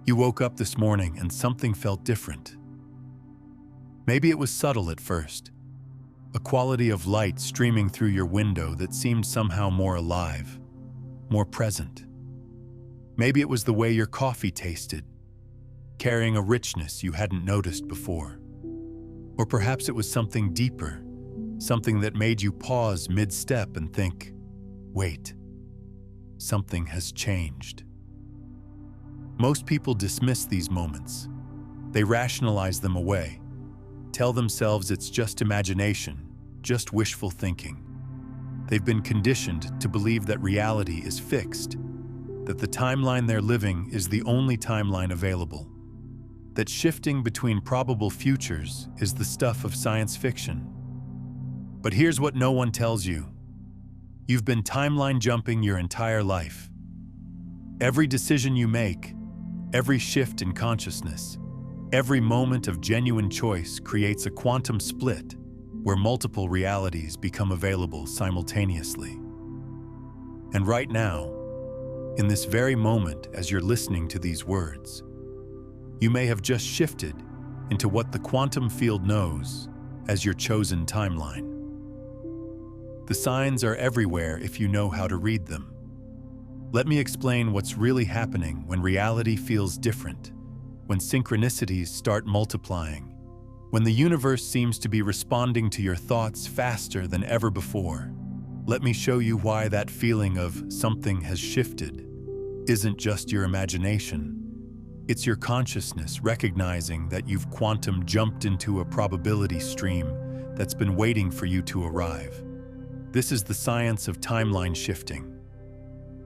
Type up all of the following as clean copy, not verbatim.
You woke up this morning and something felt different. Maybe it was subtle at first, a quality of light streaming through your window that seemed somehow more alive, more present. Maybe it was the way your coffee tasted, carrying a richness you hadn't noticed before. Or perhaps it was something deeper, something that made you pause mid-step and think, wait, something has changed. Most people dismiss these moments. They rationalize them away, tell themselves it's just imagination, just wishful thinking. They've been conditioned to believe that reality is fixed, that the timeline they're living is the only timeline available, that shifting between probable futures is the stuff of science fiction. But here's what no one tells you. You've been timeline jumping your entire life. Every decision you make, every shift in consciousness, every moment of genuine choice creates a quantum split where multiple realities become available simultaneously. And right now, in this very moment as you're listening to these words, you may have just shifted into what the quantum field knows as your chosen timeline. The signs are everywhere if you know how to read them. Let me explain what's really happening when reality feels different, when synchronicities start multiplying, when the universe seems to be responding to your thoughts faster than ever before. Let me show you why that feeling of something has shifted isn't just your imagination. It's your consciousness recognizing that you've quantum jumped into a probability stream that's been waiting for you to arrive. This is the science of timeline shifting.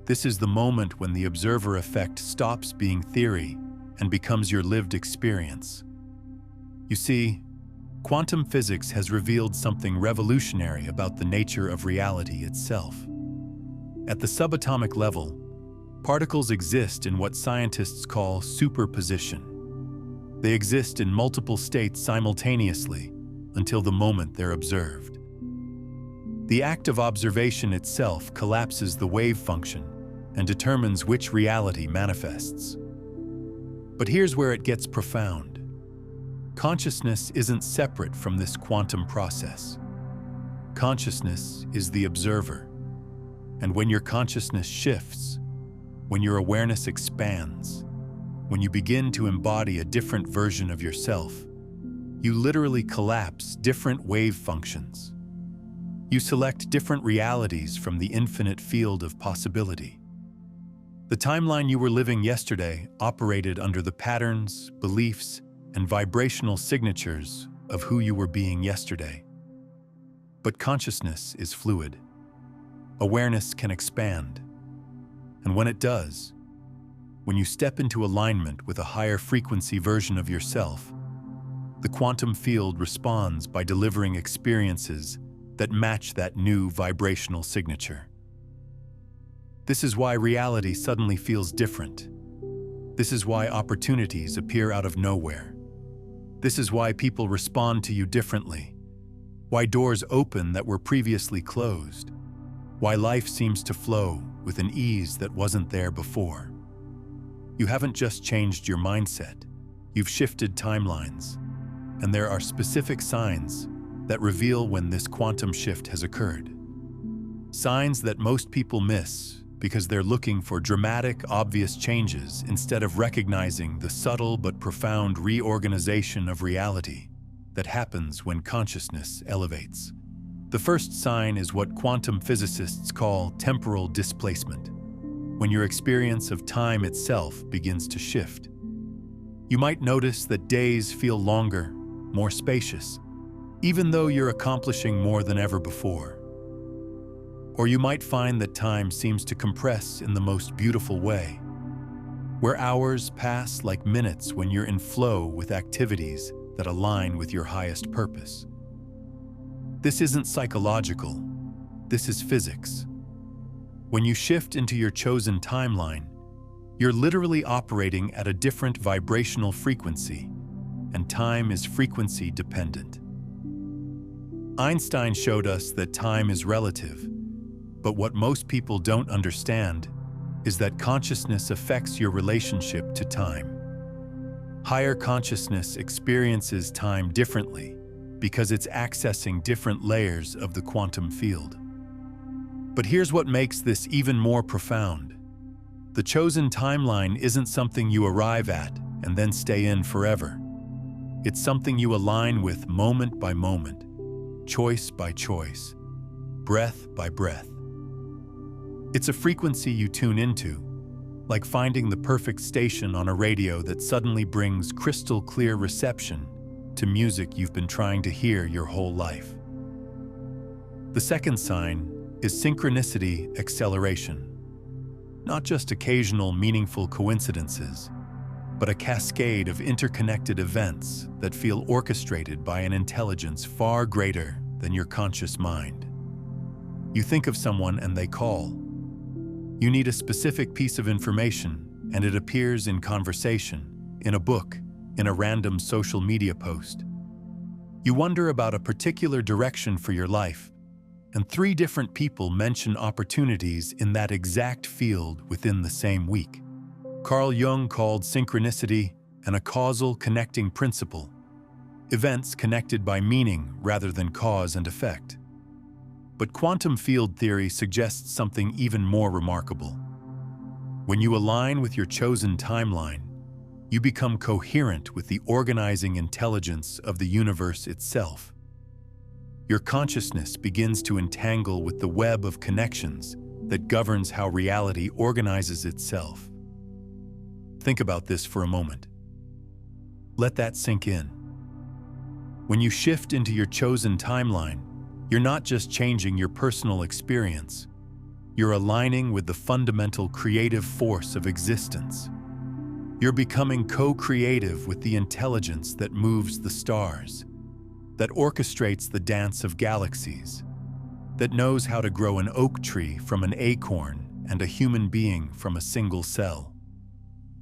This is the moment when the observer effect stops being theory and becomes your lived experience. You see, quantum physics has revealed something revolutionary about the nature of reality itself. At the subatomic level, particles exist in what scientists call superposition. They exist in multiple states simultaneously until the moment they're observed. The act of observation itself collapses the wave function and determines which reality manifests. But here's where it gets profound. Consciousness isn't separate from this quantum process. Consciousness is the observer. And when your consciousness shifts, when your awareness expands, when you begin to embody a different version of yourself, you literally collapse different wave functions. You select different realities from the infinite field of possibility. The timeline you were living yesterday operated under the patterns, beliefs, and vibrational signatures of who you were being yesterday. But consciousness is fluid. Awareness can expand. And when it does, when you step into alignment with a higher frequency version of yourself, the quantum field responds by delivering experiences that match that new vibrational signature. This is why reality suddenly feels different. This is why opportunities appear out of nowhere. This is why people respond to you differently, why doors open that were previously closed, why life seems to flow with an ease that wasn't there before. You haven't just changed your mindset, you've shifted timelines, and there are specific signs that reveal when this quantum shift has occurred. Signs that most people miss because they're looking for dramatic, obvious changes instead of recognizing the subtle but profound reorganization of reality that happens when consciousness elevates. The first sign is what quantum physicists call temporal displacement, when your experience of time itself begins to shift. You might notice that days feel longer, more spacious, even though you're accomplishing more than ever before. Or you might find that time seems to compress in the most beautiful way, where hours pass like minutes when you're in flow with activities that align with your highest purpose. This isn't psychological, this is physics. When you shift into your chosen timeline, you're literally operating at a different vibrational frequency, and time is frequency dependent. Einstein showed us that time is relative, but what most people don't understand is that consciousness affects your relationship to time. Higher consciousness experiences time differently because it's accessing different layers of the quantum field. But here's what makes this even more profound. The chosen timeline isn't something you arrive at and then stay in forever. It's something you align with moment by moment, choice by choice, breath by breath. It's a frequency you tune into, like finding the perfect station on a radio that suddenly brings crystal clear reception to music you've been trying to hear your whole life. The second sign is synchronicity acceleration. Not just occasional meaningful coincidences, but a cascade of interconnected events that feel orchestrated by an intelligence far greater than your conscious mind. You think of someone and they call. You need a specific piece of information and it appears in conversation, in a book, in a random social media post. You wonder about a particular direction for your life, and 3 different people mention opportunities in that exact field within the same week. Carl Jung called synchronicity a causal connecting principle, events connected by meaning rather than cause and effect. But quantum field theory suggests something even more remarkable. When you align with your chosen timeline, you become coherent with the organizing intelligence of the universe itself. Your consciousness begins to entangle with the web of connections that governs how reality organizes itself. Think about this for a moment. Let that sink in. When you shift into your chosen timeline, you're not just changing your personal experience, you're aligning with the fundamental creative force of existence. You're becoming co-creative with the intelligence that moves the stars, that orchestrates the dance of galaxies, that knows how to grow an oak tree from an acorn and a human being from a single cell.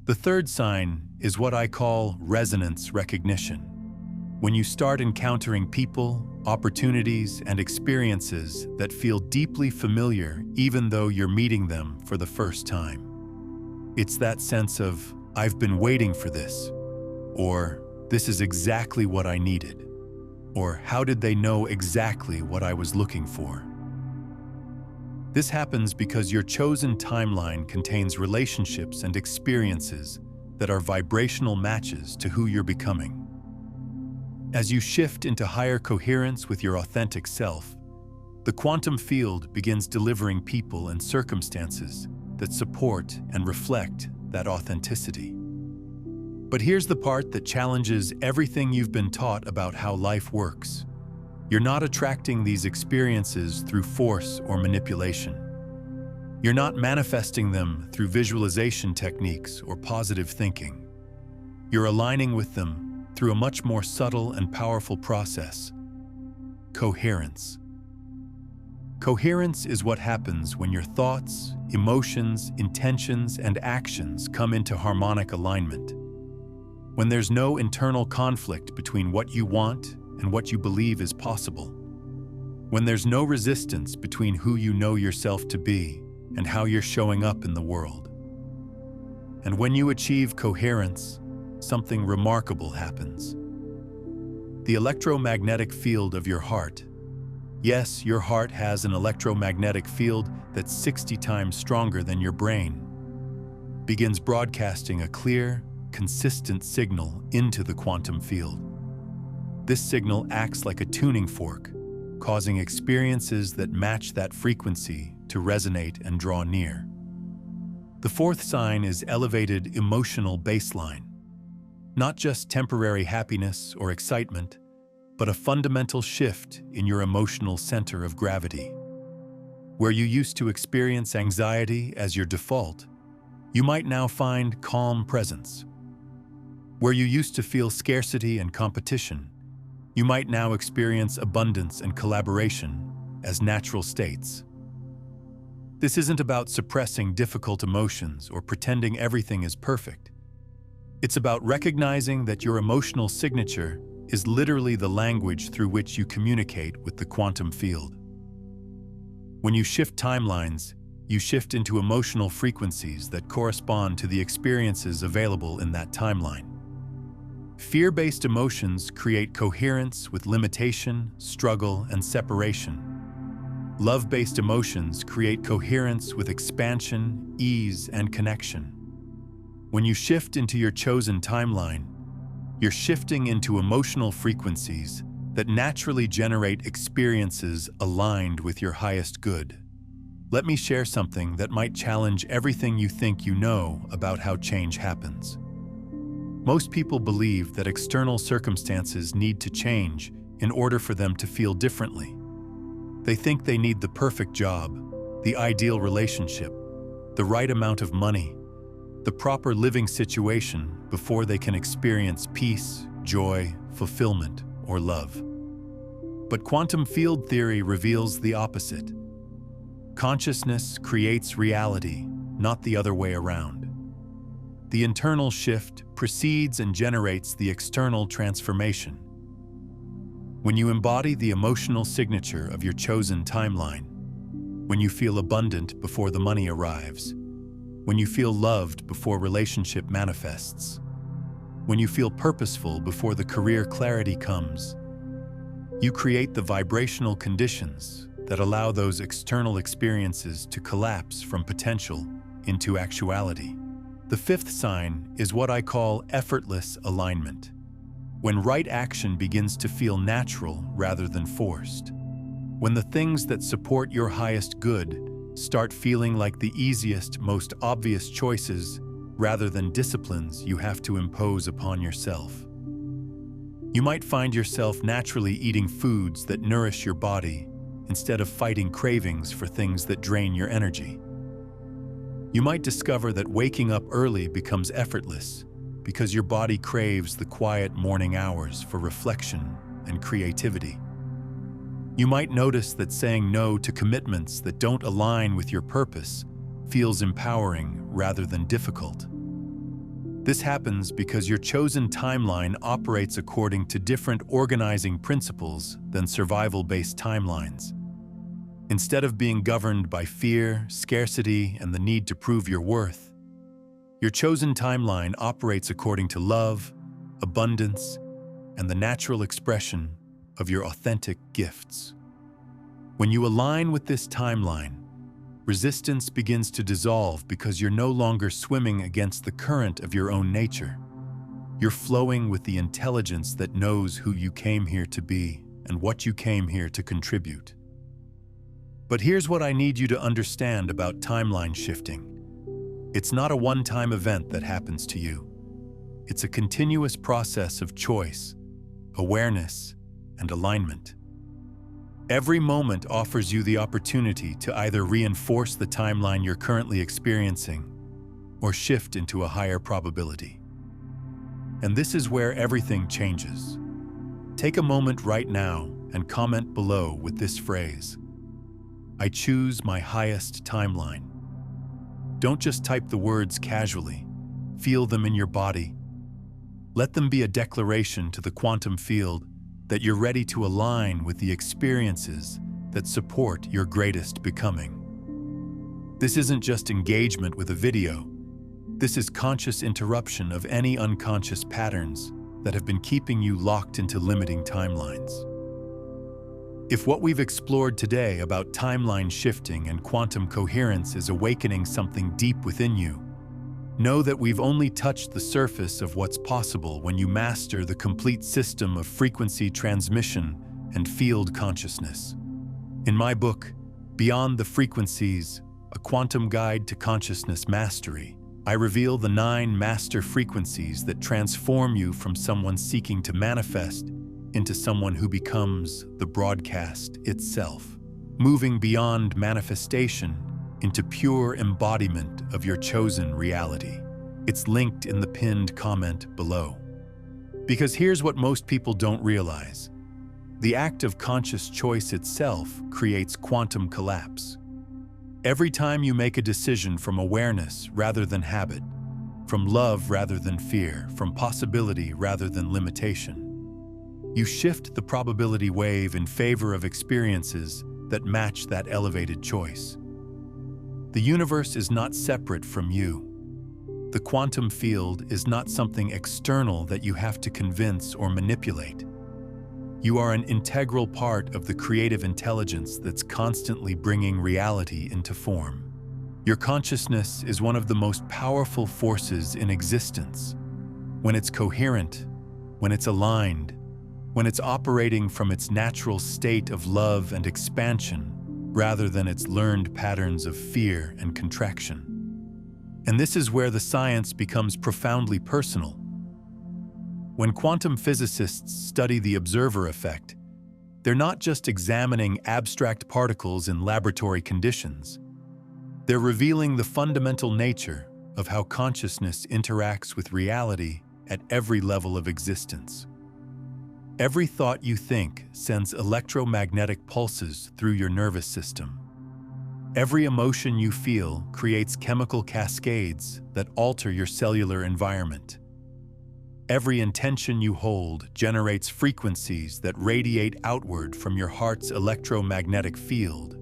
The third sign is what I call resonance recognition. When you start encountering people, opportunities, and experiences that feel deeply familiar even though you're meeting them for the first time. It's that sense of, I've been waiting for this, or this is exactly what I needed, or how did they know exactly what I was looking for? This happens because your chosen timeline contains relationships and experiences that are vibrational matches to who you're becoming. As you shift into higher coherence with your authentic self, the quantum field begins delivering people and circumstances that support and reflect that authenticity. But here's the part that challenges everything you've been taught about how life works. You're not attracting these experiences through force or manipulation. You're not manifesting them through visualization techniques or positive thinking. You're aligning with them through a much more subtle and powerful process: coherence. Coherence is what happens when your thoughts, emotions, intentions, and actions come into harmonic alignment. When there's no internal conflict between what you want and what you believe is possible. When there's no resistance between who you know yourself to be and how you're showing up in the world. And when you achieve coherence, something remarkable happens. The electromagnetic field of your heart. Yes, your heart has an electromagnetic field that's 60 times stronger than your brain. Begins broadcasting a clear, consistent signal into the quantum field. This signal acts like a tuning fork, causing experiences that match that frequency to resonate and draw near. The fourth sign is elevated emotional baseline. Not just temporary happiness or excitement, but a fundamental shift in your emotional center of gravity. Where you used to experience anxiety as your default, you might now find calm presence. Where you used to feel scarcity and competition, you might now experience abundance and collaboration as natural states. This isn't about suppressing difficult emotions or pretending everything is perfect. It's about recognizing that your emotional signature is literally the language through which you communicate with the quantum field. When you shift timelines, you shift into emotional frequencies that correspond to the experiences available in that timeline. Fear-based emotions create coherence with limitation, struggle, and separation. Love-based emotions create coherence with expansion, ease, and connection. When you shift into your chosen timeline, you're shifting into emotional frequencies that naturally generate experiences aligned with your highest good. Let me share something that might challenge everything you think you know about how change happens. Most people believe that external circumstances need to change in order for them to feel differently. They think they need the perfect job, the ideal relationship, the right amount of money, the proper living situation before they can experience peace, joy, fulfillment, or love. But quantum field theory reveals the opposite. Consciousness creates reality, not the other way around. The internal shift precedes and generates the external transformation. When you embody the emotional signature of your chosen timeline, when you feel abundant before the money arrives, when you feel loved before relationship manifests, when you feel purposeful before the career clarity comes, you create the vibrational conditions that allow those external experiences to collapse from potential into actuality. The fifth sign is what I call effortless alignment, when right action begins to feel natural rather than forced. When the things that support your highest good start feeling like the easiest, most obvious choices rather than disciplines you have to impose upon yourself. You might find yourself naturally eating foods that nourish your body instead of fighting cravings for things that drain your energy. You might discover that waking up early becomes effortless because your body craves the quiet morning hours for reflection and creativity. You might notice that saying no to commitments that don't align with your purpose feels empowering rather than difficult. This happens because your chosen timeline operates according to different organizing principles than survival-based timelines. Instead of being governed by fear, scarcity, and the need to prove your worth, your chosen timeline operates according to love, abundance, and the natural expression of your authentic gifts. When you align with this timeline, resistance begins to dissolve because you're no longer swimming against the current of your own nature. You're flowing with the intelligence that knows who you came here to be and what you came here to contribute. But here's what I need you to understand about timeline shifting. It's not a one-time event that happens to you. It's a continuous process of choice, awareness, and alignment. Every moment offers you the opportunity to either reinforce the timeline you're currently experiencing or shift into a higher probability. And this is where everything changes. Take a moment right now and comment below with this phrase: I choose my highest timeline. Don't just type the words casually. Feel them in your body. Let them be a declaration to the quantum field that you're ready to align with the experiences that support your greatest becoming. This isn't just engagement with a video. This is conscious interruption of any unconscious patterns that have been keeping you locked into limiting timelines. If what we've explored today about timeline shifting and quantum coherence is awakening something deep within you, know that we've only touched the surface of what's possible when you master the complete system of frequency transmission and field consciousness. In my book, Beyond the Frequencies, A Quantum Guide to Consciousness Mastery, I reveal the 9 master frequencies that transform you from someone seeking to manifest into someone who becomes the broadcast itself, moving beyond manifestation into pure embodiment of your chosen reality. It's linked in the pinned comment below. Because here's what most people don't realize. The act of conscious choice itself creates quantum collapse. Every time you make a decision from awareness rather than habit, from love rather than fear, from possibility rather than limitation, you shift the probability wave in favor of experiences that match that elevated choice. The universe is not separate from you. The quantum field is not something external that you have to convince or manipulate. You are an integral part of the creative intelligence that's constantly bringing reality into form. Your consciousness is one of the most powerful forces in existence. When it's coherent, when it's aligned, when it's operating from its natural state of love and expansion rather than its learned patterns of fear and contraction. And this is where the science becomes profoundly personal. When quantum physicists study the observer effect, they're not just examining abstract particles in laboratory conditions. They're revealing the fundamental nature of how consciousness interacts with reality at every level of existence. Every thought you think sends electromagnetic pulses through your nervous system. Every emotion you feel creates chemical cascades that alter your cellular environment. Every intention you hold generates frequencies that radiate outward from your heart's electromagnetic field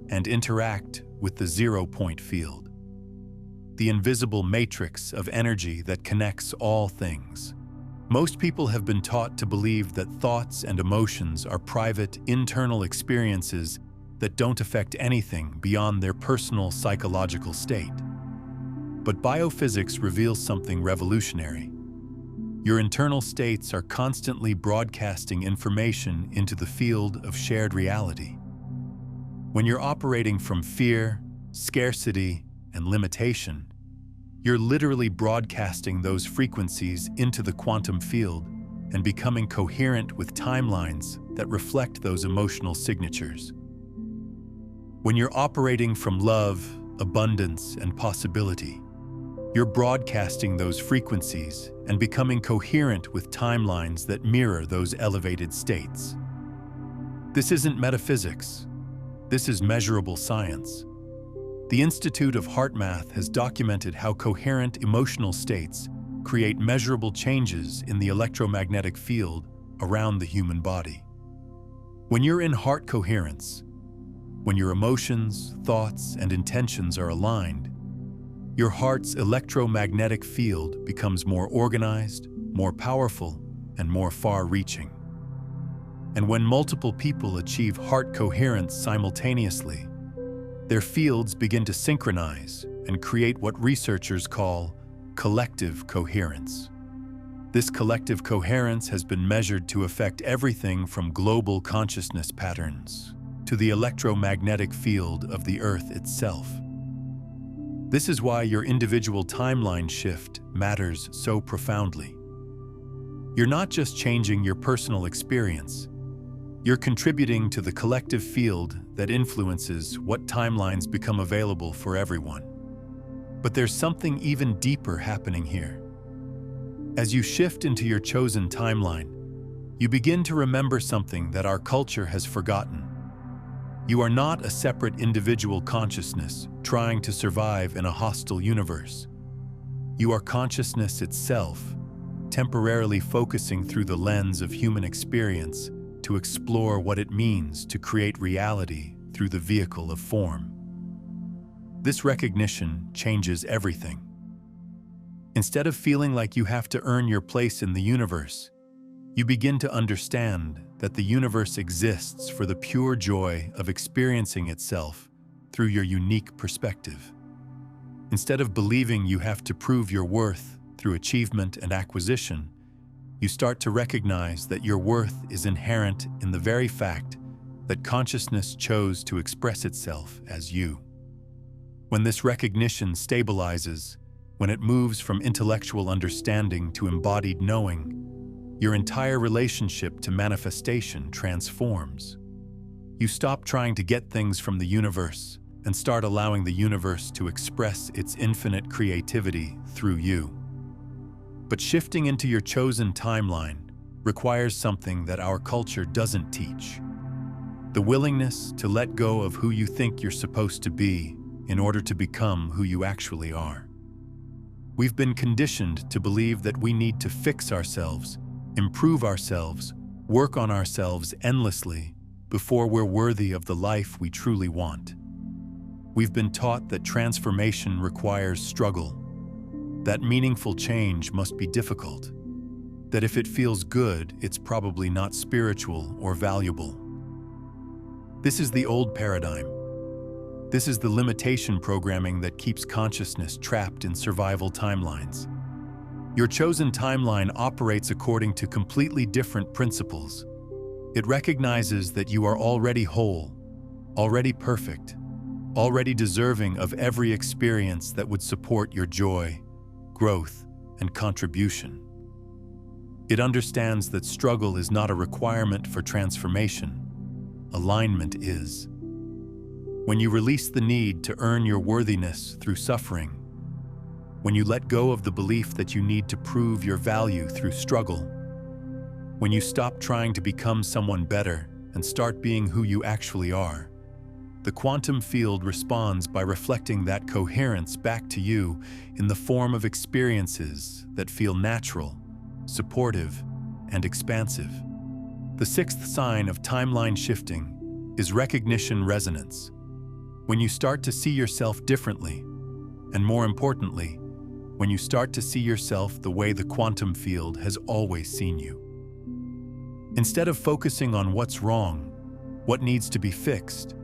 and interact with the zero-point field, the invisible matrix of energy that connects all things. Most people have been taught to believe that thoughts and emotions are private, internal experiences that don't affect anything beyond their personal psychological state. But biophysics reveals something revolutionary. Your internal states are constantly broadcasting information into the field of shared reality. When you're operating from fear, scarcity, and limitation, you're literally broadcasting those frequencies into the quantum field and becoming coherent with timelines that reflect those emotional signatures. When you're operating from love, abundance, and possibility, you're broadcasting those frequencies and becoming coherent with timelines that mirror those elevated states. This isn't metaphysics. This is measurable science. The Institute of Heart Math has documented how coherent emotional states create measurable changes in the electromagnetic field around the human body. When you're in heart coherence, when your emotions, thoughts, and intentions are aligned, your heart's electromagnetic field becomes more organized, more powerful, and more far-reaching. And when multiple people achieve heart coherence simultaneously, their fields begin to synchronize and create what researchers call collective coherence. This collective coherence has been measured to affect everything from global consciousness patterns to the electromagnetic field of the Earth itself. This is why your individual timeline shift matters so profoundly. You're not just changing your personal experience, you're contributing to the collective field that influences what timelines become available for everyone. But there's something even deeper happening here. As you shift into your chosen timeline, you begin to remember something that our culture has forgotten. You are not a separate individual consciousness trying to survive in a hostile universe. You are consciousness itself, temporarily focusing through the lens of human experience to explore what it means to create reality through the vehicle of form. This recognition changes everything. Instead of feeling like you have to earn your place in the universe, you begin to understand that the universe exists for the pure joy of experiencing itself through your unique perspective. Instead of believing you have to prove your worth through achievement and acquisition, you start to recognize that your worth is inherent in the very fact that consciousness chose to express itself as you. When this recognition stabilizes, when it moves from intellectual understanding to embodied knowing, your entire relationship to manifestation transforms. You stop trying to get things from the universe and start allowing the universe to express its infinite creativity through you. But shifting into your chosen timeline requires something that our culture doesn't teach: the willingness to let go of who you think you're supposed to be in order to become who you actually are. We've been conditioned to believe that we need to fix ourselves, improve ourselves, work on ourselves endlessly before we're worthy of the life we truly want. We've been taught that transformation requires struggle, that meaningful change must be difficult, that if it feels good, it's probably not spiritual or valuable. This is the old paradigm. This is the limitation programming that keeps consciousness trapped in survival timelines. Your chosen timeline operates according to completely different principles. It recognizes that you are already whole, already perfect, already deserving of every experience that would support your joy, growth, and contribution. It understands that struggle is not a requirement for transformation. Alignment is. When you release the need to earn your worthiness through suffering, when you let go of the belief that you need to prove your value through struggle, when you stop trying to become someone better and start being who you actually are, the quantum field responds by reflecting that coherence back to you in the form of experiences that feel natural, supportive, and expansive. The sixth sign of timeline shifting is recognition resonance. When you start to see yourself differently, and more importantly, when you start to see yourself the way the quantum field has always seen you. Instead of focusing on what's wrong, what needs to be fixed,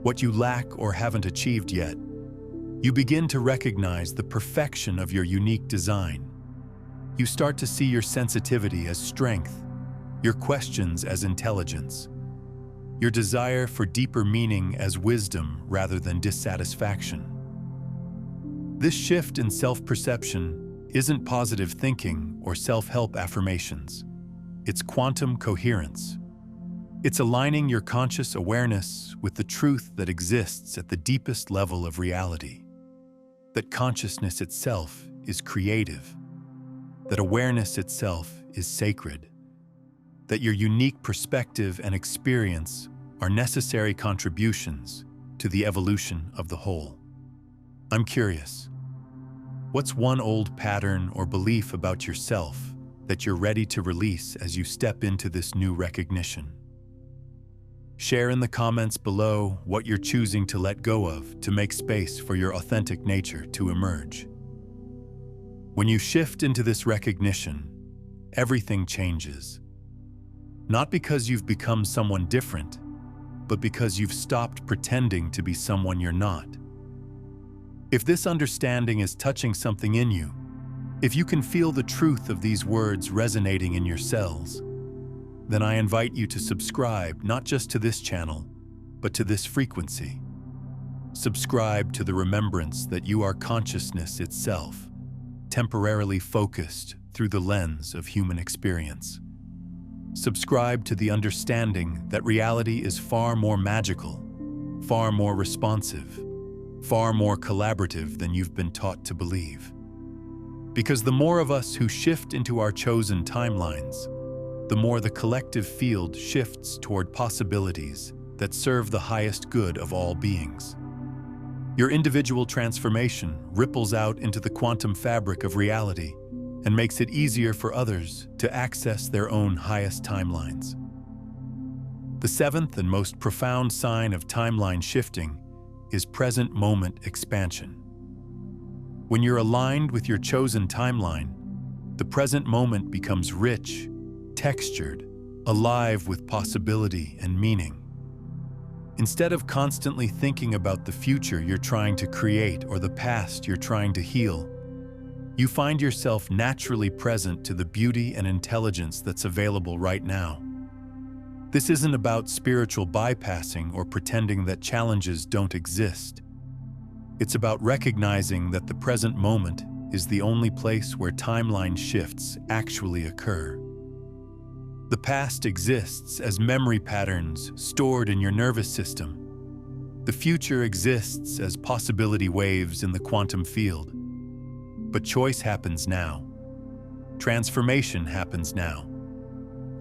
what you lack or haven't achieved yet, you begin to recognize the perfection of your unique design. You start to see your sensitivity as strength, your questions as intelligence, your desire for deeper meaning as wisdom rather than dissatisfaction. This shift in self-perception isn't positive thinking or self-help affirmations. It's quantum coherence. It's aligning your conscious awareness with the truth that exists at the deepest level of reality. That consciousness itself is creative. That awareness itself is sacred. That your unique perspective and experience are necessary contributions to the evolution of the whole. I'm curious, what's one old pattern or belief about yourself that you're ready to release as you step into this new recognition? Share in the comments below what you're choosing to let go of to make space for your authentic nature to emerge. When you shift into this recognition, everything changes. Not because you've become someone different, but because you've stopped pretending to be someone you're not. If this understanding is touching something in you, if you can feel the truth of these words resonating in your cells, then I invite you to subscribe not just to this channel, but to this frequency. Subscribe to the remembrance that you are consciousness itself, temporarily focused through the lens of human experience. Subscribe to the understanding that reality is far more magical, far more responsive, far more collaborative than you've been taught to believe. Because the more of us who shift into our chosen timelines, the more the collective field shifts toward possibilities that serve the highest good of all beings. Your individual transformation ripples out into the quantum fabric of reality and makes it easier for others to access their own highest timelines. The seventh and most profound sign of timeline shifting is present moment expansion. When you're aligned with your chosen timeline, the present moment becomes rich, textured, alive with possibility and meaning. Instead of constantly thinking about the future you're trying to create or the past you're trying to heal, you find yourself naturally present to the beauty and intelligence that's available right now. This isn't about spiritual bypassing or pretending that challenges don't exist. It's about recognizing that the present moment is the only place where timeline shifts actually occur. The past exists as memory patterns stored in your nervous system. The future exists as possibility waves in the quantum field. But choice happens now. Transformation happens now.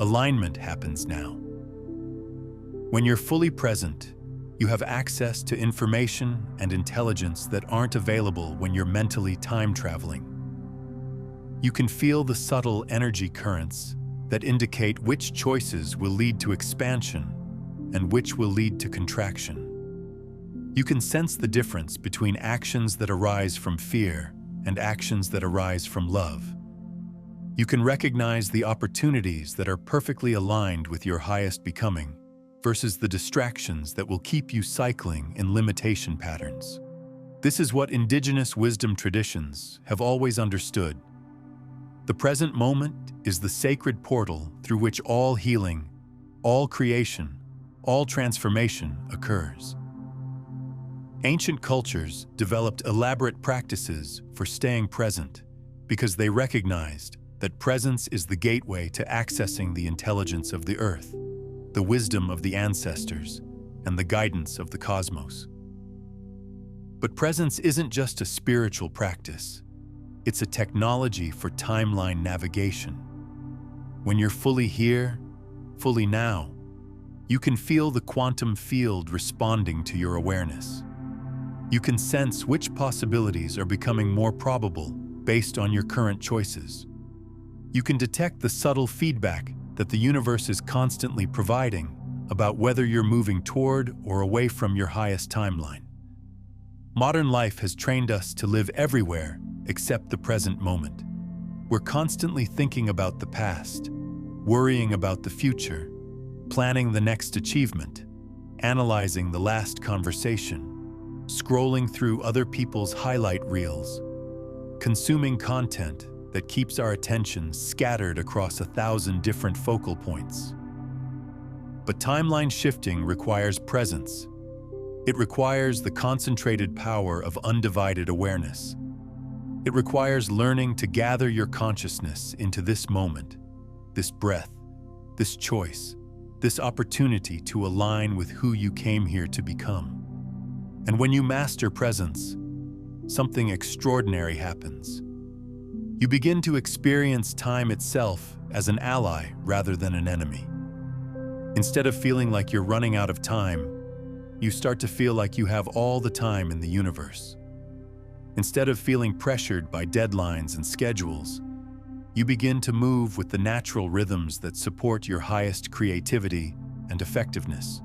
Alignment happens now. When you're fully present, you have access to information and intelligence that aren't available when you're mentally time traveling. You can feel the subtle energy currents that indicate which choices will lead to expansion and which will lead to contraction. You can sense the difference between actions that arise from fear and actions that arise from love. You can recognize the opportunities that are perfectly aligned with your highest becoming versus the distractions that will keep you cycling in limitation patterns. This is what indigenous wisdom traditions have always understood. The present moment is the sacred portal through which all healing, all creation, all transformation occurs. Ancient cultures developed elaborate practices for staying present because they recognized that presence is the gateway to accessing the intelligence of the earth, the wisdom of the ancestors, and the guidance of the cosmos. But presence isn't just a spiritual practice. It's a technology for timeline navigation. When you're fully here, fully now, you can feel the quantum field responding to your awareness. You can sense which possibilities are becoming more probable based on your current choices. You can detect the subtle feedback that the universe is constantly providing about whether you're moving toward or away from your highest timeline. Modern life has trained us to live everywhere except the present moment. We're constantly thinking about the past, worrying about the future, planning the next achievement, analyzing the last conversation, scrolling through other people's highlight reels, consuming content that keeps our attention scattered across 1,000 different focal points. But timeline shifting requires presence. It requires the concentrated power of undivided awareness. It requires learning to gather your consciousness into this moment, this breath, this choice, this opportunity to align with who you came here to become. And when you master presence, something extraordinary happens. You begin to experience time itself as an ally rather than an enemy. Instead of feeling like you're running out of time, you start to feel like you have all the time in the universe. Instead of feeling pressured by deadlines and schedules, you begin to move with the natural rhythms that support your highest creativity and effectiveness.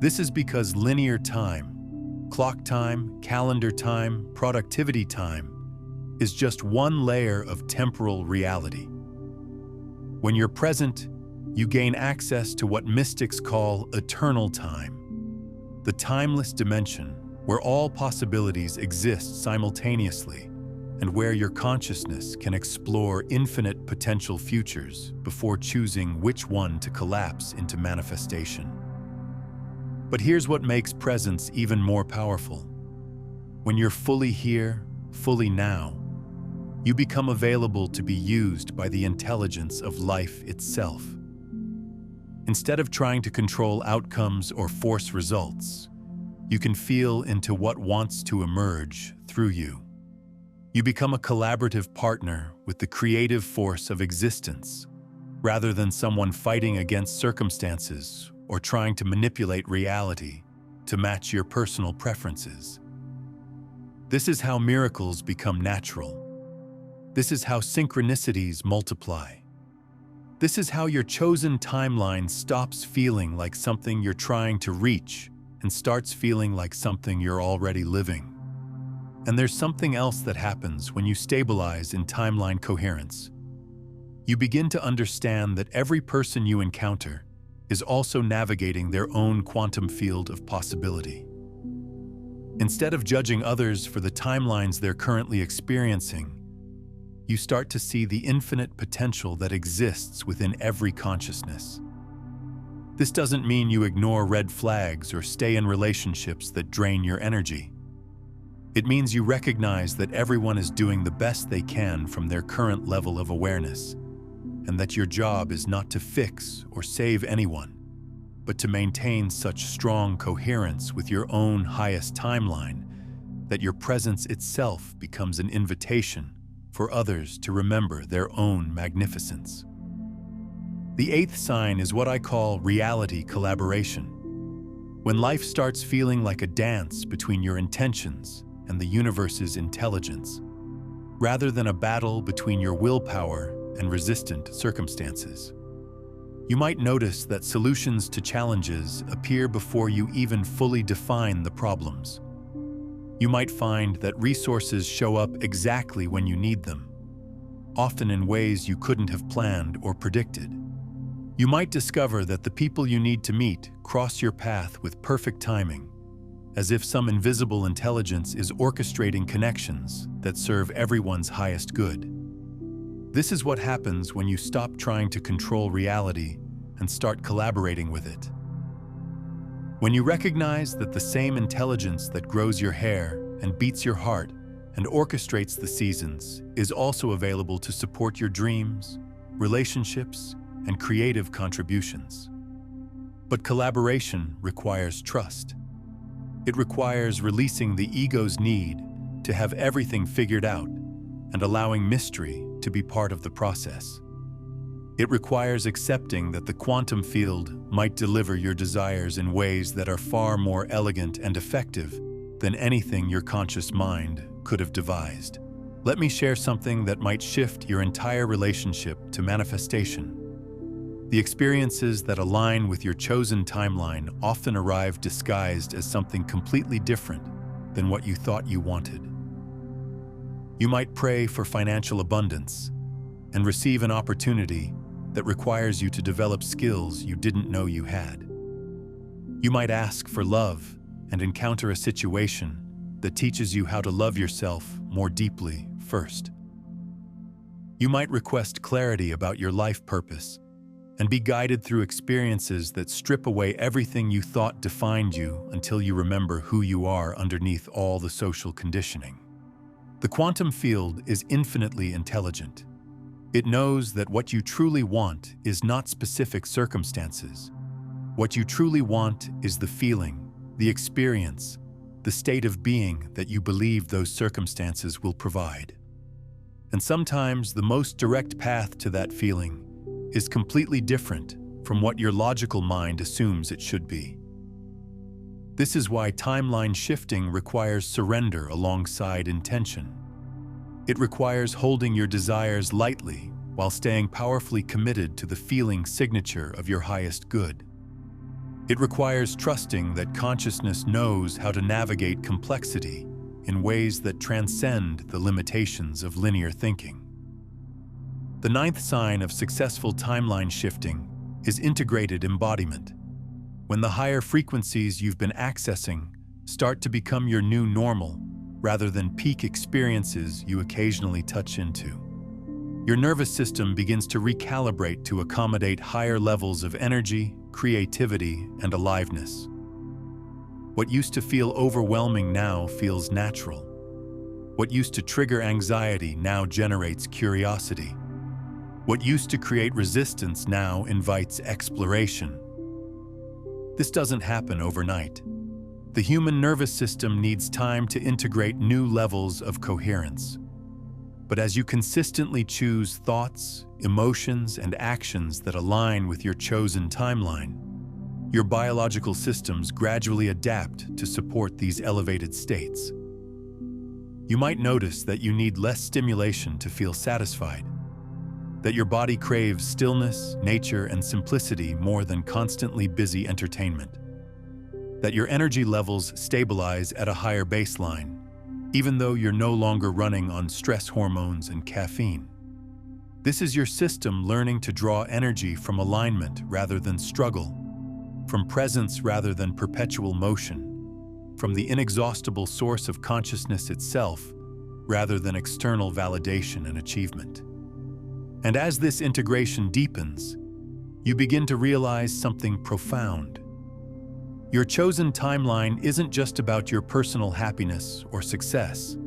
This is because linear time, clock time, calendar time, productivity time, is just one layer of temporal reality. When you're present, you gain access to what mystics call eternal time, the timeless dimension where all possibilities exist simultaneously and where your consciousness can explore infinite potential futures before choosing which one to collapse into manifestation. But here's what makes presence even more powerful. When you're fully here, fully now, you become available to be used by the intelligence of life itself. Instead of trying to control outcomes or force results, you can feel into what wants to emerge through you. You become a collaborative partner with the creative force of existence, rather than someone fighting against circumstances or trying to manipulate reality to match your personal preferences. This is how miracles become natural. This is how synchronicities multiply. This is how your chosen timeline stops feeling like something you're trying to reach and starts feeling like something you're already living. And there's something else that happens when you stabilize in timeline coherence. You begin to understand that every person you encounter is also navigating their own quantum field of possibility. Instead of judging others for the timelines they're currently experiencing, you start to see the infinite potential that exists within every consciousness. This doesn't mean you ignore red flags or stay in relationships that drain your energy. It means you recognize that everyone is doing the best they can from their current level of awareness, and that your job is not to fix or save anyone, but to maintain such strong coherence with your own highest timeline that your presence itself becomes an invitation for others to remember their own magnificence. The eighth sign is what I call reality collaboration. When life starts feeling like a dance between your intentions and the universe's intelligence, rather than a battle between your willpower and resistant circumstances. You might notice that solutions to challenges appear before you even fully define the problems. You might find that resources show up exactly when you need them, often in ways you couldn't have planned or predicted. You might discover that the people you need to meet cross your path with perfect timing, as if some invisible intelligence is orchestrating connections that serve everyone's highest good. This is what happens when you stop trying to control reality and start collaborating with it. When you recognize that the same intelligence that grows your hair and beats your heart and orchestrates the seasons is also available to support your dreams, relationships, and creative contributions. But collaboration requires trust. It requires releasing the ego's need to have everything figured out and allowing mystery to be part of the process. It requires accepting that the quantum field might deliver your desires in ways that are far more elegant and effective than anything your conscious mind could have devised. Let me share something that might shift your entire relationship to manifestation. The experiences that align with your chosen timeline often arrive disguised as something completely different than what you thought you wanted. You might pray for financial abundance and receive an opportunity that requires you to develop skills you didn't know you had. You might ask for love and encounter a situation that teaches you how to love yourself more deeply first. You might request clarity about your life purpose and be guided through experiences that strip away everything you thought defined you until you remember who you are underneath all the social conditioning. The quantum field is infinitely intelligent. It knows that what you truly want is not specific circumstances. What you truly want is the feeling, the experience, the state of being that you believe those circumstances will provide. And sometimes the most direct path to that feeling is completely different from what your logical mind assumes it should be. This is why timeline shifting requires surrender alongside intention. It requires holding your desires lightly while staying powerfully committed to the feeling signature of your highest good. It requires trusting that consciousness knows how to navigate complexity in ways that transcend the limitations of linear thinking. The ninth sign of successful timeline shifting is integrated embodiment. When the higher frequencies you've been accessing start to become your new normal, rather than peak experiences you occasionally touch into, your nervous system begins to recalibrate to accommodate higher levels of energy, creativity, and aliveness. What used to feel overwhelming now feels natural. What used to trigger anxiety now generates curiosity. What used to create resistance now invites exploration. This doesn't happen overnight. The human nervous system needs time to integrate new levels of coherence. But as you consistently choose thoughts, emotions, and actions that align with your chosen timeline, your biological systems gradually adapt to support these elevated states. You might notice that you need less stimulation to feel satisfied, that your body craves stillness, nature, and simplicity more than constantly busy entertainment, that your energy levels stabilize at a higher baseline, even though you're no longer running on stress hormones and caffeine. This is your system learning to draw energy from alignment rather than struggle, from presence rather than perpetual motion, from the inexhaustible source of consciousness itself rather than external validation and achievement. And as this integration deepens, you begin to realize something profound. Your chosen timeline isn't just about your personal happiness or success.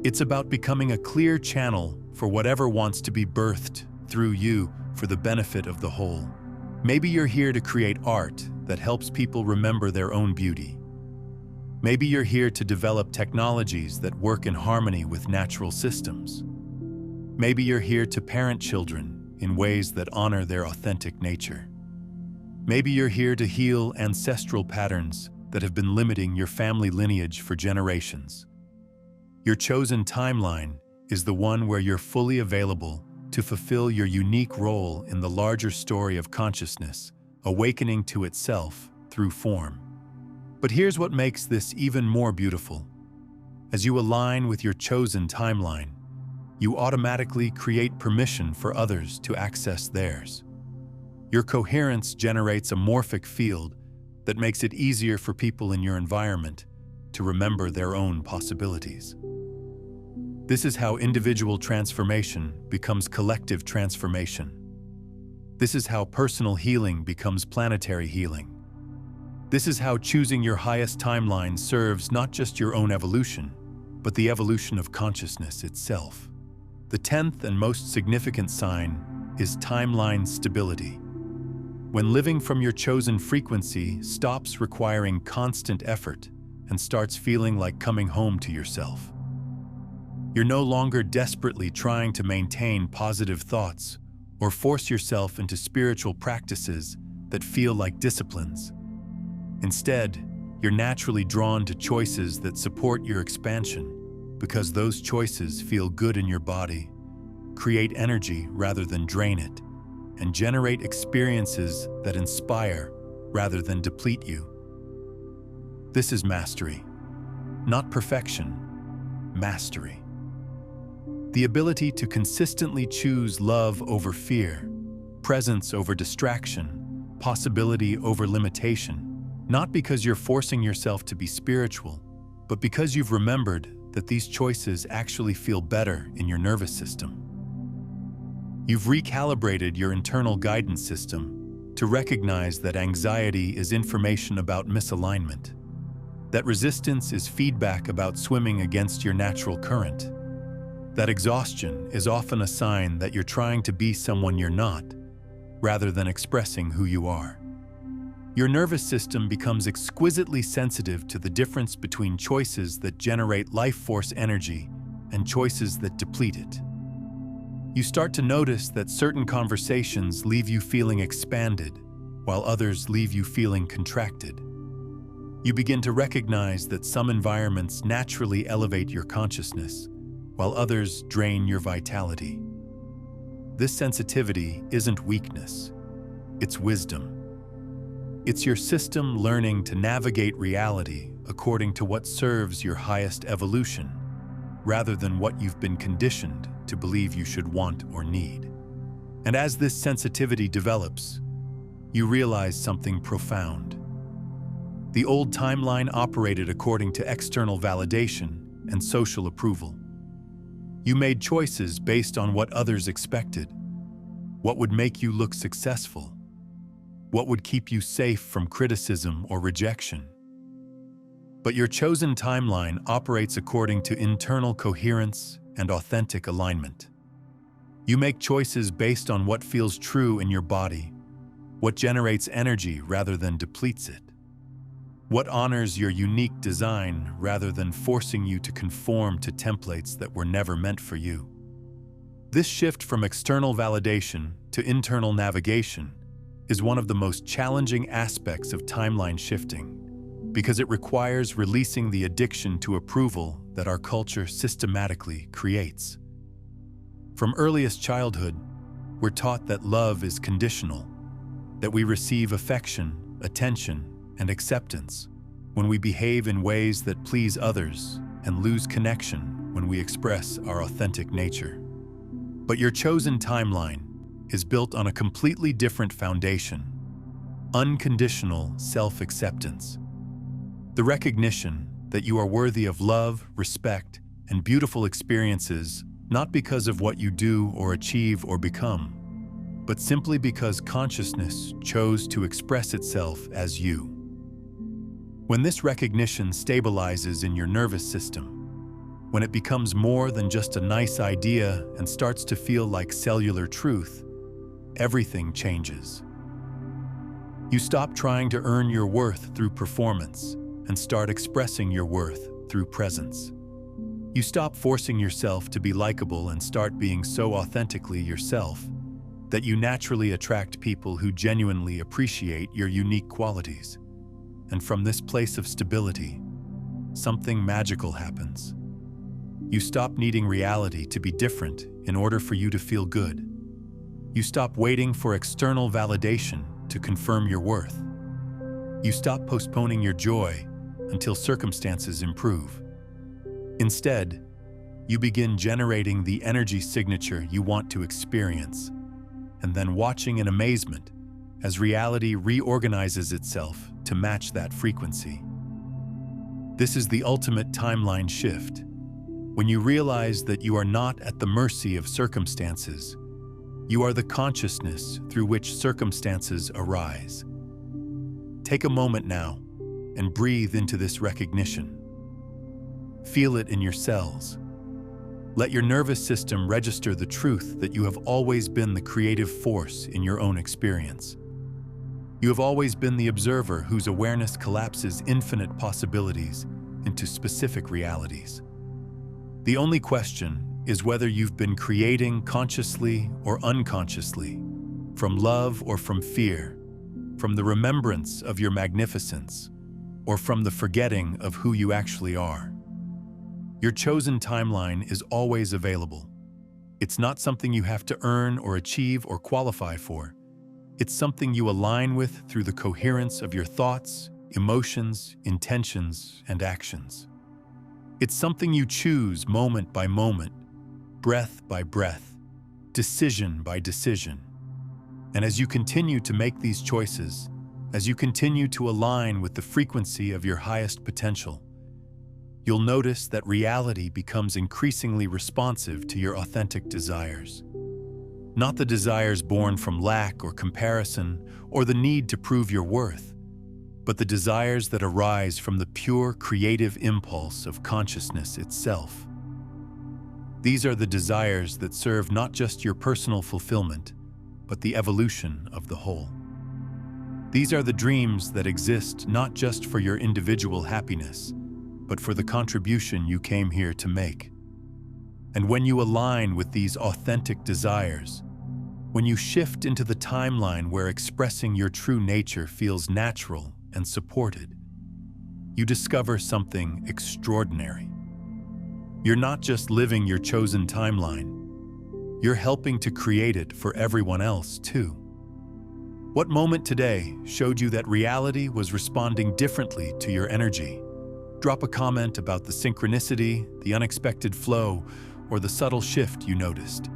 It's about becoming a clear channel for whatever wants to be birthed through you for the benefit of the whole. Maybe you're here to create art that helps people remember their own beauty. Maybe you're here to develop technologies that work in harmony with natural systems. Maybe you're here to parent children in ways that honor their authentic nature. Maybe you're here to heal ancestral patterns that have been limiting your family lineage for generations. Your chosen timeline is the one where you're fully available to fulfill your unique role in the larger story of consciousness, awakening to itself through form. But here's what makes this even more beautiful. As you align with your chosen timeline, you automatically create permission for others to access theirs. Your coherence generates a morphic field that makes it easier for people in your environment to remember their own possibilities. This is how individual transformation becomes collective transformation. This is how personal healing becomes planetary healing. This is how choosing your highest timeline serves not just your own evolution, but the evolution of consciousness itself. The 10th and most significant sign is timeline stability. When living from your chosen frequency stops requiring constant effort and starts feeling like coming home to yourself. You're no longer desperately trying to maintain positive thoughts or force yourself into spiritual practices that feel like disciplines. Instead, you're naturally drawn to choices that support your expansion because those choices feel good in your body, create energy rather than drain it, and generate experiences that inspire rather than deplete you. This is mastery, not perfection, mastery. The ability to consistently choose love over fear, presence over distraction, possibility over limitation, not because you're forcing yourself to be spiritual, but because you've remembered that these choices actually feel better in your nervous system. You've recalibrated your internal guidance system to recognize that anxiety is information about misalignment, that resistance is feedback about swimming against your natural current, that exhaustion is often a sign that you're trying to be someone you're not, rather than expressing who you are. Your nervous system becomes exquisitely sensitive to the difference between choices that generate life force energy and choices that deplete it. You start to notice that certain conversations leave you feeling expanded, while others leave you feeling contracted. You begin to recognize that some environments naturally elevate your consciousness, while others drain your vitality. This sensitivity isn't weakness, it's wisdom. It's your system learning to navigate reality according to what serves your highest evolution, rather than what you've been conditioned to believe you should want or need. And as this sensitivity develops, you realize something profound. The old timeline operated according to external validation and social approval. You made choices based on what others expected, what would make you look successful, what would keep you safe from criticism or rejection. But your chosen timeline operates according to internal coherence and authentic alignment. You make choices based on what feels true in your body, what generates energy rather than depletes it, what honors your unique design rather than forcing you to conform to templates that were never meant for you. This shift from external validation to internal navigation is one of the most challenging aspects of timeline shifting, because it requires releasing the addiction to approval that our culture systematically creates. From earliest childhood, we're taught that love is conditional, that we receive affection, attention, and acceptance when we behave in ways that please others and lose connection when we express our authentic nature. But your chosen timeline is built on a completely different foundation: unconditional self-acceptance. The recognition that you are worthy of love, respect, and beautiful experiences not because of what you do or achieve or become, but simply because consciousness chose to express itself as you. When this recognition stabilizes in your nervous system, when it becomes more than just a nice idea and starts to feel like cellular truth, everything changes. You stop trying to earn your worth through performance and start expressing your worth through presence. You stop forcing yourself to be likable and start being so authentically yourself that you naturally attract people who genuinely appreciate your unique qualities. And from this place of stability, something magical happens. You stop needing reality to be different in order for you to feel good. You stop waiting for external validation to confirm your worth. You stop postponing your joy until circumstances improve. Instead, you begin generating the energy signature you want to experience, and then watching in amazement as reality reorganizes itself to match that frequency. This is the ultimate timeline shift, when you realize that you are not at the mercy of circumstances. You are the consciousness through which circumstances arise. Take a moment now and breathe into this recognition. Feel it in your cells. Let your nervous system register the truth that you have always been the creative force in your own experience. You have always been the observer whose awareness collapses infinite possibilities into specific realities. The only question is whether you've been creating consciously or unconsciously, from love or from fear, from the remembrance of your magnificence, or from the forgetting of who you actually are. Your chosen timeline is always available. It's not something you have to earn or achieve or qualify for. It's something you align with through the coherence of your thoughts, emotions, intentions, and actions. It's something you choose moment by moment, breath by breath, decision by decision. And as you continue to make these choices, as you continue to align with the frequency of your highest potential, you'll notice that reality becomes increasingly responsive to your authentic desires. Not the desires born from lack or comparison or the need to prove your worth, but the desires that arise from the pure creative impulse of consciousness itself. These are the desires that serve not just your personal fulfillment, but the evolution of the whole. These are the dreams that exist not just for your individual happiness, but for the contribution you came here to make. And when you align with these authentic desires, when you shift into the timeline where expressing your true nature feels natural and supported, you discover something extraordinary. You're not just living your chosen timeline, you're helping to create it for everyone else too. What moment today showed you that reality was responding differently to your energy? Drop a comment about the synchronicity, the unexpected flow, or the subtle shift you noticed.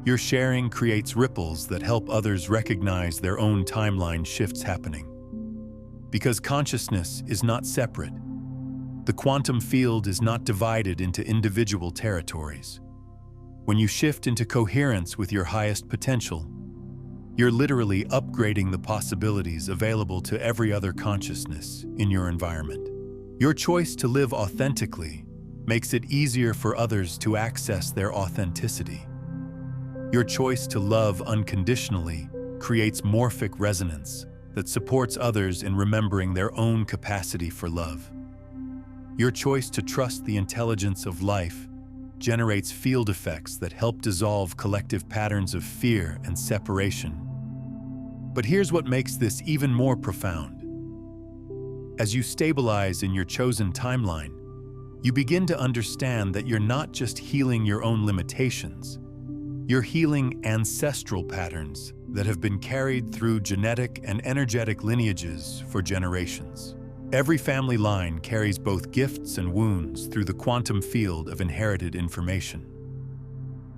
Your sharing creates ripples that help others recognize their own timeline shifts happening. Because consciousness is not separate. The quantum field is not divided into individual territories. When you shift into coherence with your highest potential, you're literally upgrading the possibilities available to every other consciousness in your environment. Your choice to live authentically makes it easier for others to access their authenticity. Your choice to love unconditionally creates morphic resonance that supports others in remembering their own capacity for love. Your choice to trust the intelligence of life generates field effects that help dissolve collective patterns of fear and separation. But here's what makes this even more profound. As you stabilize in your chosen timeline, you begin to understand that you're not just healing your own limitations, you're healing ancestral patterns that have been carried through genetic and energetic lineages for generations. Every family line carries both gifts and wounds through the quantum field of inherited information.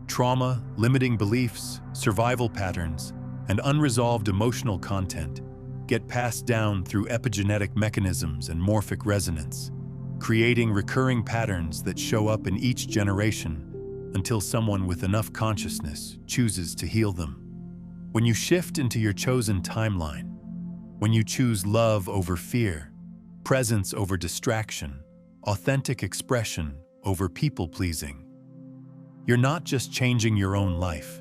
Trauma, limiting beliefs, survival patterns, and unresolved emotional content get passed down through epigenetic mechanisms and morphic resonance, creating recurring patterns that show up in each generation until someone with enough consciousness chooses to heal them. When you shift into your chosen timeline, when you choose love over fear, presence over distraction, authentic expression over people-pleasing, you're not just changing your own life.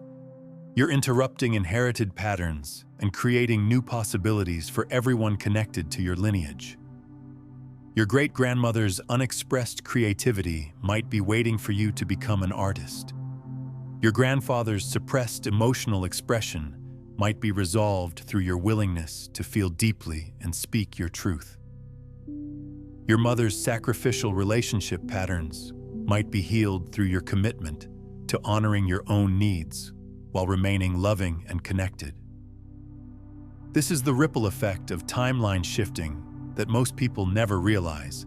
You're interrupting inherited patterns and creating new possibilities for everyone connected to your lineage. Your great-grandmother's unexpressed creativity might be waiting for you to become an artist. Your grandfather's suppressed emotional expression might be resolved through your willingness to feel deeply and speak your truth. Your mother's sacrificial relationship patterns might be healed through your commitment to honoring your own needs while remaining loving and connected. This is the ripple effect of timeline shifting that most people never realize.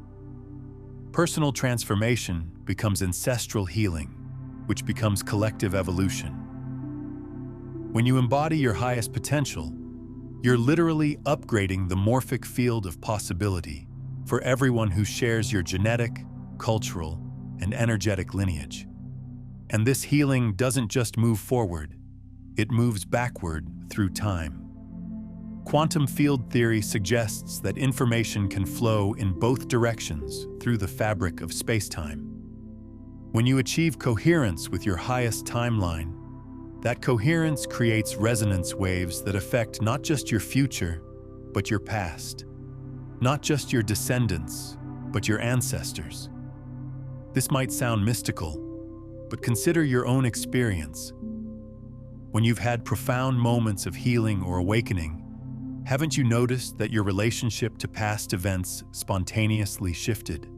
Personal transformation becomes ancestral healing, which becomes collective evolution. When you embody your highest potential, you're literally upgrading the morphic field of possibility for everyone who shares your genetic, cultural, and energetic lineage. And this healing doesn't just move forward, it moves backward through time. Quantum field theory suggests that information can flow in both directions through the fabric of space-time. When you achieve coherence with your highest timeline, that coherence creates resonance waves that affect not just your future, but your past. Not just your descendants, but your ancestors. This might sound mystical, but consider your own experience. When you've had profound moments of healing or awakening, haven't you noticed that your relationship to past events spontaneously shifted?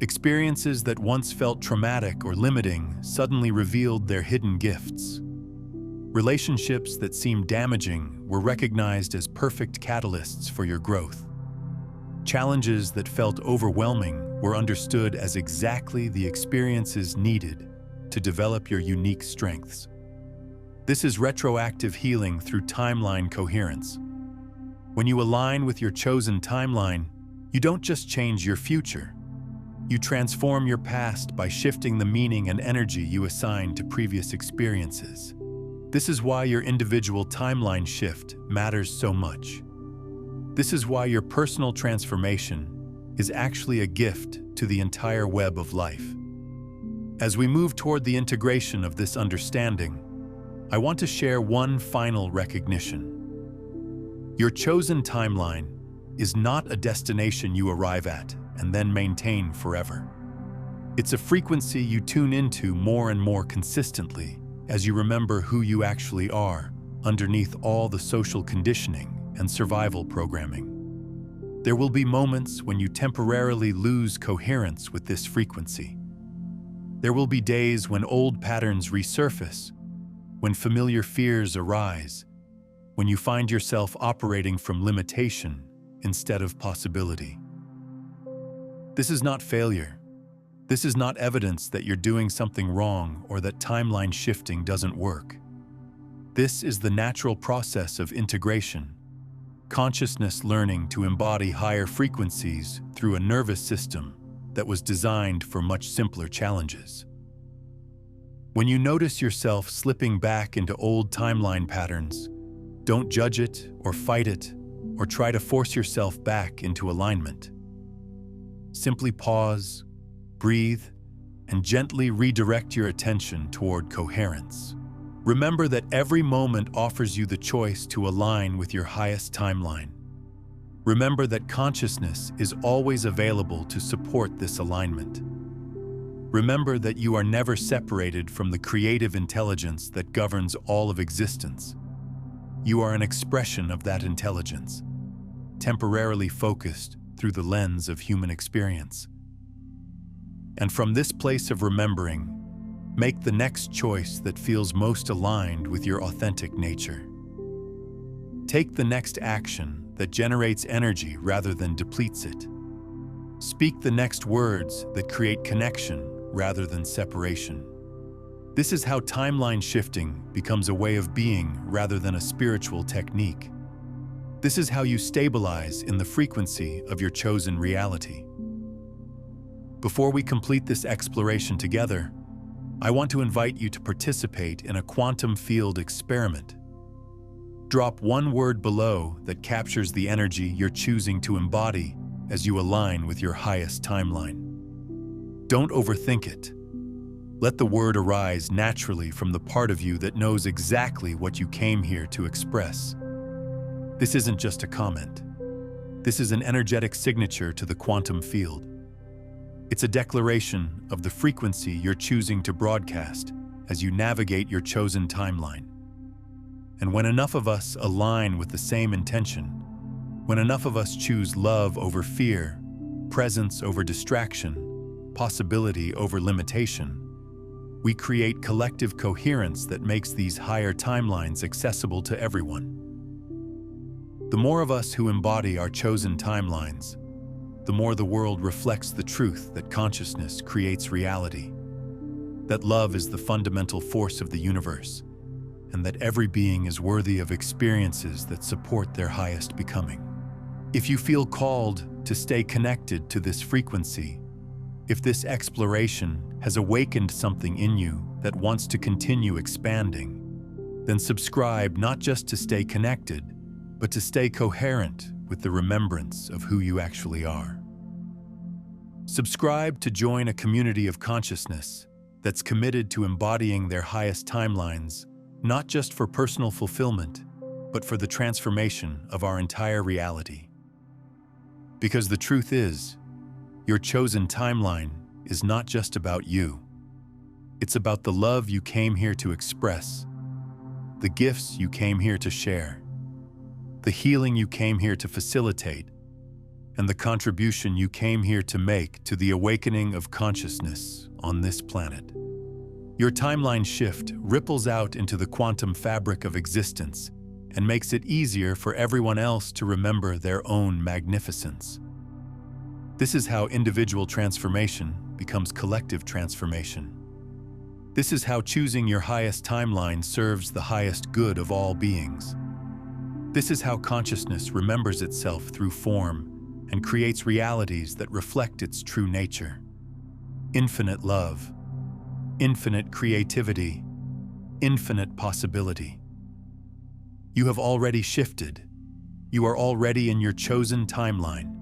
Experiences that once felt traumatic or limiting suddenly revealed their hidden gifts. Relationships that seemed damaging were recognized as perfect catalysts for your growth. Challenges that felt overwhelming were understood as exactly the experiences needed to develop your unique strengths. This is retroactive healing through timeline coherence. When you align with your chosen timeline, you don't just change your future. You transform your past by shifting the meaning and energy you assign to previous experiences. This is why your individual timeline shift matters so much. This is why your personal transformation is actually a gift to the entire web of life. As we move toward the integration of this understanding, I want to share one final recognition. Your chosen timeline is not a destination you arrive at and then maintain forever. It's a frequency you tune into more and more consistently as you remember who you actually are underneath all the social conditioning and survival programming. There will be moments when you temporarily lose coherence with this frequency. There will be days when old patterns resurface, when familiar fears arise, when you find yourself operating from limitation instead of possibility. This is not failure. This is not evidence that you're doing something wrong or that timeline shifting doesn't work. This is the natural process of integration, consciousness learning to embody higher frequencies through a nervous system that was designed for much simpler challenges. When you notice yourself slipping back into old timeline patterns, don't judge it or fight it or try to force yourself back into alignment. Simply pause, breathe, and gently redirect your attention toward coherence. Remember that every moment offers you the choice to align with your highest timeline. Remember that consciousness is always available to support this alignment. Remember that you are never separated from the creative intelligence that governs all of existence. You are an expression of that intelligence, temporarily focused through the lens of human experience. And from this place of remembering, make the next choice that feels most aligned with your authentic nature. Take the next action that generates energy rather than depletes it. Speak the next words that create connection rather than separation. This is how timeline shifting becomes a way of being rather than a spiritual technique. This is how you stabilize in the frequency of your chosen reality. Before we complete this exploration together, I want to invite you to participate in a quantum field experiment. Drop one word below that captures the energy you're choosing to embody as you align with your highest timeline. Don't overthink it. Let the word arise naturally from the part of you that knows exactly what you came here to express. This isn't just a comment. This is an energetic signature to the quantum field. It's a declaration of the frequency you're choosing to broadcast as you navigate your chosen timeline. And when enough of us align with the same intention, when enough of us choose love over fear, presence over distraction, possibility over limitation, we create collective coherence that makes these higher timelines accessible to everyone. The more of us who embody our chosen timelines, the more the world reflects the truth that consciousness creates reality, that love is the fundamental force of the universe, and that every being is worthy of experiences that support their highest becoming. If you feel called to stay connected to this frequency, if this exploration has awakened something in you that wants to continue expanding, then subscribe not just to stay connected, but to stay coherent with the remembrance of who you actually are. Subscribe to join a community of consciousness that's committed to embodying their highest timelines, not just for personal fulfillment, but for the transformation of our entire reality. Because the truth is, your chosen timeline is not just about you. It's about the love you came here to express, the gifts you came here to share, the healing you came here to facilitate, and the contribution you came here to make to the awakening of consciousness on this planet. Your timeline shift ripples out into the quantum fabric of existence and makes it easier for everyone else to remember their own magnificence. This is how individual transformation becomes collective transformation. This is how choosing your highest timeline serves the highest good of all beings. This is how consciousness remembers itself through form and creates realities that reflect its true nature. Infinite love, infinite creativity, infinite possibility. You have already shifted. You are already in your chosen timeline.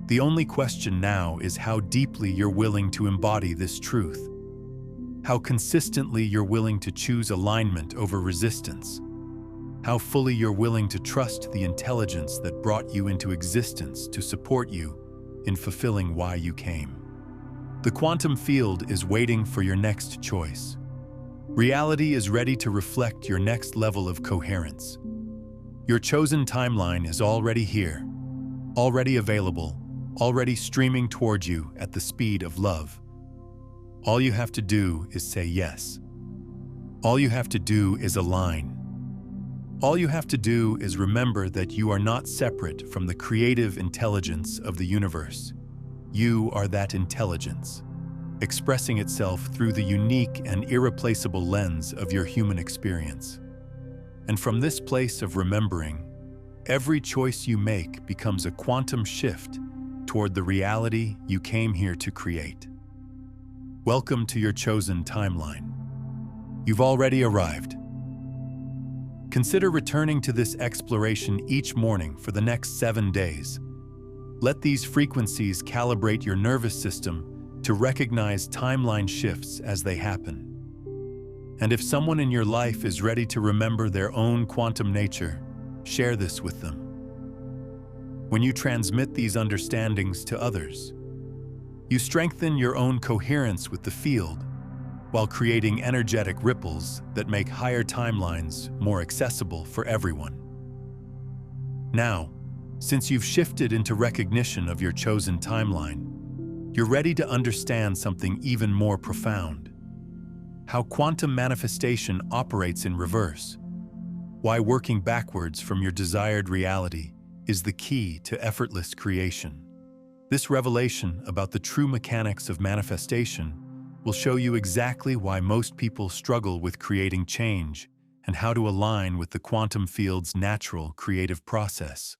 The only question now is how deeply you're willing to embody this truth, how consistently you're willing to choose alignment over resistance, how fully you're willing to trust the intelligence that brought you into existence to support you in fulfilling why you came. The quantum field is waiting for your next choice. Reality is ready to reflect your next level of coherence. Your chosen timeline is already here, already available, already streaming toward you at the speed of love. All you have to do is say yes. All you have to do is align. All you have to do is remember that you are not separate from the creative intelligence of the universe. You are that intelligence, expressing itself through the unique and irreplaceable lens of your human experience. And from this place of remembering, every choice you make becomes a quantum shift toward the reality you came here to create. Welcome to your chosen timeline. You've already arrived. Consider returning to this exploration each morning for the next 7 days. Let these frequencies calibrate your nervous system to recognize timeline shifts as they happen. And if someone in your life is ready to remember their own quantum nature, share this with them. When you transmit these understandings to others, you strengthen your own coherence with the field while creating energetic ripples that make higher timelines more accessible for everyone. Now, since you've shifted into recognition of your chosen timeline, you're ready to understand something even more profound: how quantum manifestation operates in reverse, why working backwards from your desired reality is the key to effortless creation. This revelation about the true mechanics of manifestation will show you exactly why most people struggle with creating change and how to align with the quantum field's natural creative process.